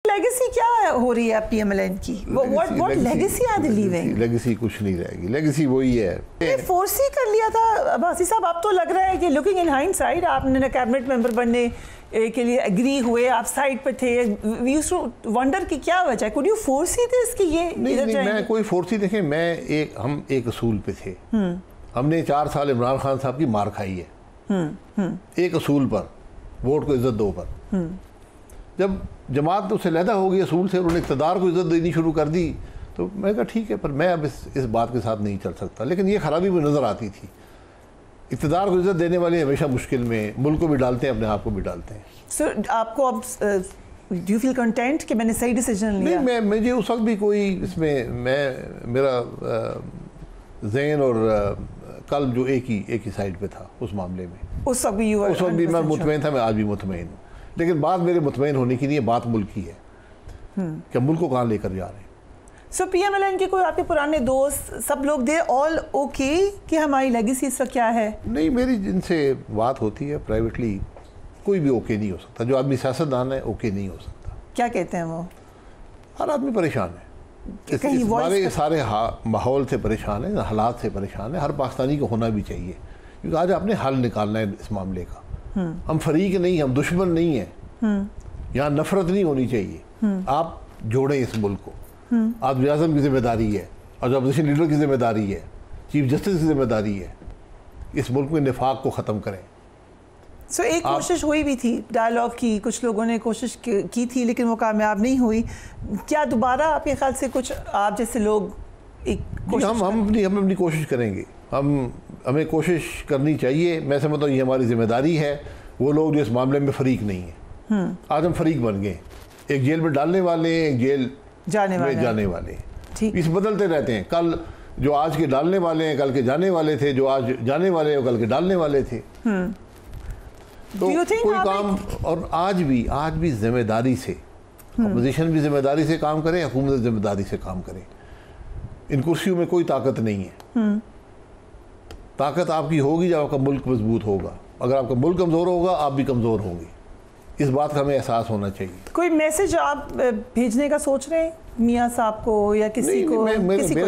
Legacy क्या हो रही है पीएमएलएन की? What legacy are they leaving? Legacy कुछ नहीं रहेगी, लेगेसी वही है। ये फोर्स ही कर लिया था अब्बासी साहब। अब तो लग रहा है कि लुकिंग इन हाइंडसाइट आपने कैबिनेट मेंबर बनने के लिए एग्री हुए, आप साइड पे थे। वी यूज्ड टू वंडर कि क्या वजह है, could you force he this कि ये नहीं, मैं कोई फोर्स ही देखें, हम एक असूल पे थे। हमने 4 साल इमरान खान साहब की मार खाई है एक असूल पर, वोट को इज्जत दो पर। जब जमात उससे लहदा हो गई असूल से, उन्होंने इक़्तिदार को इज्जत देनी शुरू कर दी, तो मैं कहा ठीक है, पर मैं अब इस बात के साथ नहीं चल सकता। लेकिन ये खराबी मुझे नज़र आती थी। इक़्तिदार को इज्जत देने वाले हमेशा मुश्किल में मुल्क को भी डालते हैं, अपने आप को भी डालते हैं। सर आपको अब डू यू फील कंटेंट कि मैंने सही डिसीजन लिया? नहीं, मुझे उस वक्त भी कोई इसमें मेरा ज़हन और कल जो एक ही साइड पे था उस मामले में। उस वक्त भी मैं मुतमईन था, मैं आज भी मुतमईन हूँ। लेकिन बात मेरे मुतमईन होने की नहीं है, बात मुल्क की है कि मुल्क को कहाँ लेकर जा रहे हैं। सो पीएमएलएन के कोई आपके पुराने दोस्त सब लोग दे ऑल ओके कि हमारी लेगेसी इसका क्या है? नहीं, मेरी जिनसे बात होती है प्राइवेटली, कोई भी ओके नहीं हो सकता। जो आदमी सियासतदान है ओके नहीं हो सकता। क्या कहते हैं वो? हर आदमी परेशान है, सारे माहौल से परेशान है, हालात से परेशान है। हर पाकिस्तानी को होना भी चाहिए, क्योंकि आज आपने हल निकालना है इस मामले का। हम फरीक नहीं, हम दुश्मन नहीं हैं। यहाँ नफरत नहीं होनी चाहिए। आप जोड़ें इस मुल्क को। आज वज़ीर-ए-आज़म की जिम्मेदारी है, और जो अपोजिशन लीडर की जिम्मेदारी है, चीफ जस्टिस की जिम्मेदारी है, इस मुल्क में निफाक को ख़त्म करें। सो एक कोशिश हुई भी थी डायलॉग की, कुछ लोगों ने कोशिश की थी, लेकिन वो कामयाब नहीं हुई। क्या दोबारा आपके ख्याल से कुछ आप जैसे लोग हम अपनी कोशिश करेंगे। हमें कोशिश करनी चाहिए। मैं समझता हूँ ये हमारी जिम्मेदारी है। वो लोग जो इस मामले में फरीक नहीं है, आज हम फरीक बन गए। एक जेल में डालने वाले हैं, एक जेल जाने वाले हैं। इस बदलते रहते हैं। कल जो आज के डालने वाले हैं कल के जाने वाले थे, जो आज जाने वाले हैं कल के डालने वाले थे। तो कोई काम, और आज भी जिम्मेदारी से, अपोजिशन भी जिम्मेदारी से काम करे, हुकूमत जिम्मेदारी से काम करे। इन कुर्सियों में कोई ताकत नहीं है। ताकत आपकी होगी जब आपका मुल्क मजबूत होगा। अगर आपका मुल्क कमज़ोर होगा, आप भी कमज़ोर होंगे। इस बात का हमें एहसास होना चाहिए। कोई मैसेज आप भेजने का सोच रहे हैं मियाँ साहब को या किसी को? मेरे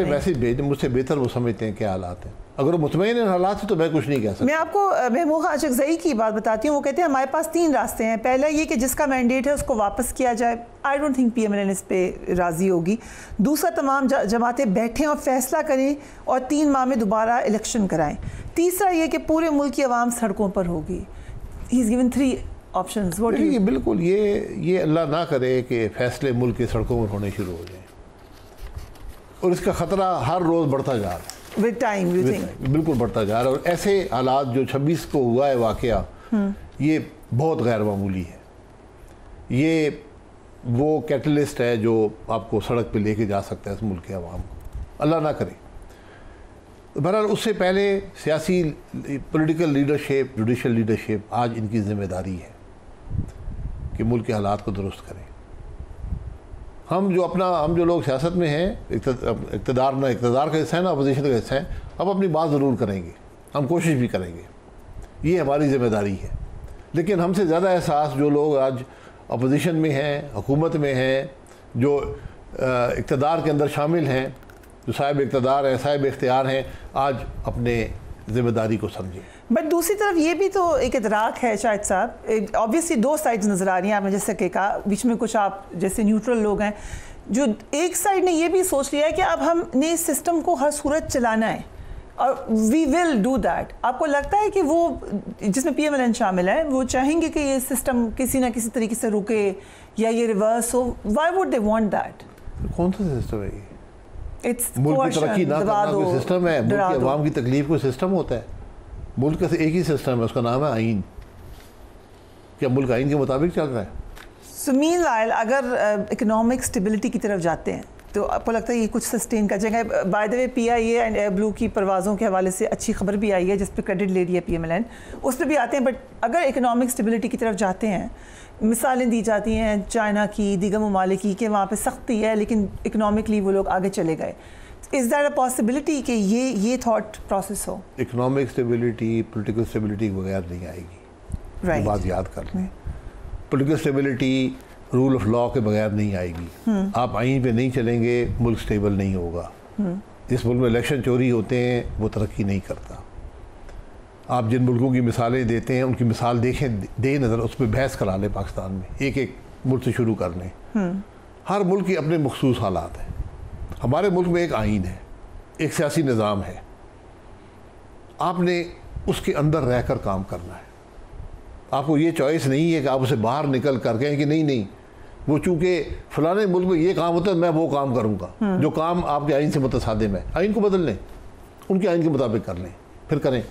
मैसेज भेजने मुझसे बेहतर वो समझते हैं क्या हालात हैं। अगर वो मुतमईन है हालात से तो मैं कुछ नहीं कह सकता। मैं आपको महमूद अशरकज़ई की बात बताती हूँ। वो कहते हैं हमारे पास 3 रास्ते हैं। पहला ये कि जिसका मैंडेट है उसको वापस किया जाए। आई डोंट थिंक पीएमएलएन इस पर राज़ी होगी। दूसरा, तमाम जमातें बैठें और फैसला करें और 3 माह में दोबारा इलेक्शन कराएं। तीसरा ये कि पूरे मुल्क की आवाम सड़कों पर होगी। He is given 3 options. बिल्कुल, ये अल्लाह ना करे कि फैसले मुल्क के सड़कों पर होने शुरू हो जाएं, और इसका ख़तरा हर रोज़ बढ़ता जा रहा है। विद टाइम बिल्कुल बढ़ता जा रहा है। और ऐसे हालात जो 26 को हुआ है वाक़या, ये बहुत गैर मामूली है। ये वो कैटलिस्ट है जो आपको सड़क पे लेके जा सकता है इस मुल्क के अवाम को। अल्लाह ना करे। बहरहाल उससे पहले सियासी पॉलिटिकल लीडरशिप, जुडिशल लीडरशिप, आज इनकी ज़िम्मेदारी है कि मुल्क के हालात को दुरुस्त करें। हम जो लोग सियासत में हैं, इक़्तिदार का हिस्सा है ना, अपोजिशन का हिस्सा है, हम अपनी बात ज़रूर करेंगे, हम कोशिश भी करेंगे। ये हमारी ज़िम्मेदारी है। लेकिन हमसे ज़्यादा एहसास जो लोग आज अपोजिशन में हैं, हुकूमत में हैं, जो इक़्तिदार के अंदर शामिल हैं, जो साहिब इक़्तिदार हैं, साहिब इख्तियार हैं, आज अपने ज़िम्मेदारी को समझें। बट दूसरी तरफ ये भी तो एक इदराक है शायद साहब, ऑब्वियसली 2 साइड्स नज़र आ रही हैं। आपने जैसे कहा, बीच में कुछ आप जैसे न्यूट्रल लोग हैं, जो एक साइड ने ये भी सोच लिया है कि अब हमने इस सिस्टम को हर सूरत चलाना है और वी विल डू दैट। आपको लगता है कि वो जिसमें पीएमएलएन शामिल है, वो चाहेंगे कि ये सिस्टम किसी ना किसी तरीके से रुके या ये रिवर्स हो? Why would they want that? कौन सा सिस्टम है ये? मुल्क की तरक्की ना करना कोई सिस्टम है? मुल्क की अवाम की तकलीफ कोई सिस्टम होता है? मुल्क का एक ही सिस्टम है, उसका नाम है आइन। क्या मुल्क आइन के मुताबिक चल रहा है? मीनवाइल अगर इकोनॉमिक स्टेबिलिटी की तरफ जाते हैं तो आपको लगता है ये कुछ सस्टेन कर जाएगा? By the way PIA and air blue की परवाज़ों के हवाले से अच्छी खबर भी आई है, जिस पर क्रेडिट ले रही है पीएमएलएन, उस पर भी आते हैं। बट अगर इकोनॉमिक स्टेबिलिटी की तरफ जाते हैं, मिसालें दी जाती हैं चाइना की, दीगर ममालिक की, कि वहाँ पे सख्ती है लेकिन इकोनॉमिकली वो लोग आगे चले गए। इज़ दैट अ पॉसिबिलिटी कि ये थॉट प्रोसेस हो? इकोनॉमिक स्टेबिलिटी पॉलिटिकल स्टेबिलिटी के बगैर नहीं आएगी। राइट, बात याद कर लें। Political stability rule of law के बगैर नहीं आएगी। आप आइन पे नहीं चलेंगे, मुल्क स्टेबल नहीं होगा। जिस मुल्क में इलेक्शन चोरी होते हैं वो तरक्की नहीं करता। आप जिन मुल्कों की मिसालें देते हैं उनकी मिसाल देखें, दे नज़र, उस पर बहस करा लें पाकिस्तान में, एक एक मुल्क से शुरू कर लें। हर मुल्क के अपने मखसूस हालात हैं। हमारे मुल्क में एक आइन है, एक सियासी निज़ाम है, आपने उसके अंदर रहकर काम करना है। आपको ये चॉइस नहीं है कि आप उसे बाहर निकल कर कहें कि नहीं नहीं, वो चूंकि फलाने मुल्क में ये काम होता है मैं वो काम करूँगा जो काम आपके आइन से मुतसादिम है। आइन को बदल लें, उनके आइन के मुताबिक कर लें, फिर करें।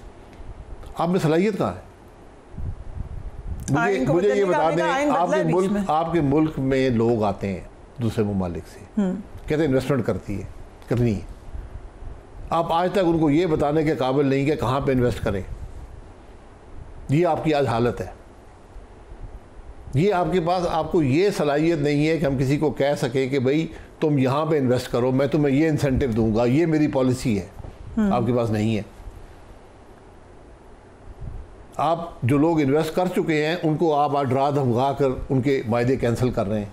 आप में सलाहियत कहाँ है? मुझे ये बता दें, आपके मुल्क में लोग आते हैं दूसरे ममालिक से, कहते हैं इन्वेस्टमेंट करनी है। आप आज तक उनको ये बताने के काबिल नहीं कि कहाँ पे इन्वेस्ट करें। ये आपकी आज हालत है। ये आपके पास, आपको ये सलाहियत नहीं है कि हम किसी को कह सकें कि भाई तुम यहाँ पे इन्वेस्ट करो, मैं तुम्हें ये इंसेंटिव दूंगा, ये मेरी पॉलिसी है। आपके पास नहीं है। आप जो लोग इन्वेस्ट कर चुके हैं उनको आप डरा धमका कर उनके वायदे कैंसिल कर रहे हैं।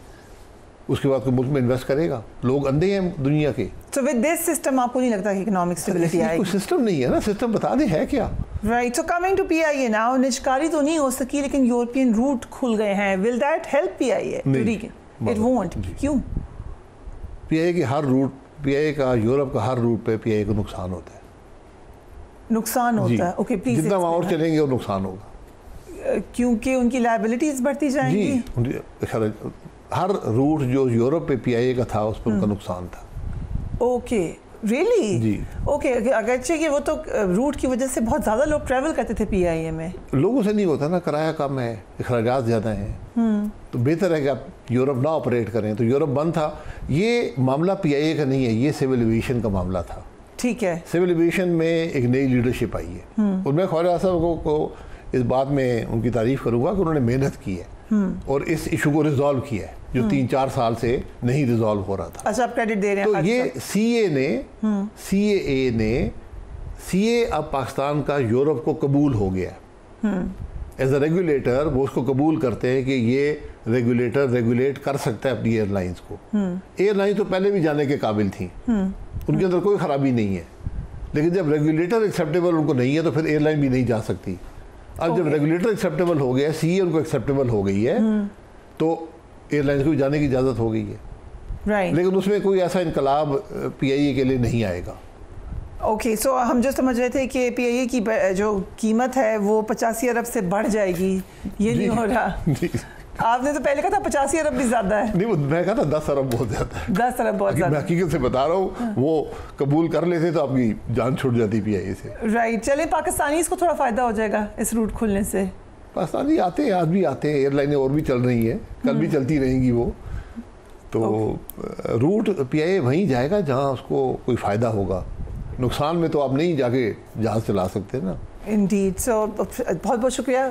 उसके बाद कोई मुल्क में इन्वेस्ट करेगा? लोग अंधे हैं दुनिया के। So with this system आपको नहीं लगता कि इकोनॉमिक स्टेबिलिटी आएगी? कोई सिस्टम नहीं है ना, सिस्टम बता दे है क्या। Right, so coming to PIA now, निजकारी तो नहीं हो सकी लेकिन यूरोपियन रूट खुल गए हैं। Will that help PIA? It won't. क्यों? पीआईए की हर रूट, पीआईए का यूरोप का हर रूट पे पीआईए को नुकसान होता है। नुकसान होता है? Okay, please. जितना वहाँ और चलेंगे वो नुकसान होगा, क्योंकि उनकी लायबिलिटीज बढ़ती जाएंगी। जी, हर रूट जो यूरोप पे पीआईए का था उस पर उनका नुकसान था। Okay, really? जी। ओके, अगरचे कि वो तो रूट की वजह से बहुत ज़्यादा लोग ट्रैवल करते थे पीआईए में। लोगों से नहीं होता ना, किराया कम है, अखराजात ज़्यादा हैं, तो बेहतर है कि आप यूरोप ना ऑपरेट करें। तो यूरोप बंद था। ये मामला पीआईए का नहीं है, ये सिविल एविएशन का मामला था। ठीक है। सिविल एविएशन में एक नई लीडरशिप आई है और मैं ख्वाजा साहब को इस बात में उनकी तारीफ़ करूँगा कि उन्होंने मेहनत की है और इस इशू को रिजॉल्व किया है जो 3-4 साल से नहीं रिजॉल्व हो रहा था। अच्छा, आप क्रेडिट दे रहे हैं। तो ये सीए अब पाकिस्तान का यूरोप को कबूल हो गया। एज अ रेगुलेटर वो उसको कबूल करते हैं कि ये रेगुलेटर रेगुलेट कर सकता है अपनी एयरलाइंस को। एयरलाइन तो पहले भी जाने के काबिल थी, उनके अंदर कोई ख़राबी नहीं है, लेकिन जब रेगुलेटर एक्सेप्टेबल उनको नहीं है तो फिर एयरलाइन भी नहीं जा सकती। अब जब रेगुलेटर एक्सेप्टेबल हो गया, सीए उनको एक्सेप्टेबल हो गई है, तो एयरलाइंस को भी जाने की इजाज़त हो गई है। राइट। लेकिन उसमें कोई ऐसा इनकलाब पीआईए के लिए नहीं आएगा। ओके, सो हम जो समझ रहे थे कि पीआईए की जो कीमत है वो 85 अरब से बढ़ जाएगी, ये नहीं हो रहा। आपने तो पहले कहा था 85 अरब भी ज़्यादा है। नहीं, मैं कहा था 10 अरब बहुत ज़्यादा है। 10 अरब बहुत ज़्यादा। मैं हकीकत से बता रहा हूँ, वो कबूल कर लेते तो आपकी जान छूट जाती पीआईए से। राइट, चले पाकिस्तानी इसको थोड़ा फ़ायदा हो जाएगा इस रूट खुलने से। पाकिस्तानी आते हैं, आज भी आते हैं, एयरलाइनें और भी चल रही हैं, कल भी चलती रहेंगी वो। तो रूट पीआईए वहीं जाएगा जहाँ उसको कोई फ़ायदा होगा। नुकसान में तो आप नहीं जाके जहाज़ चला सकते ना। इंडीड। सो बहुत बहुत शुक्रिया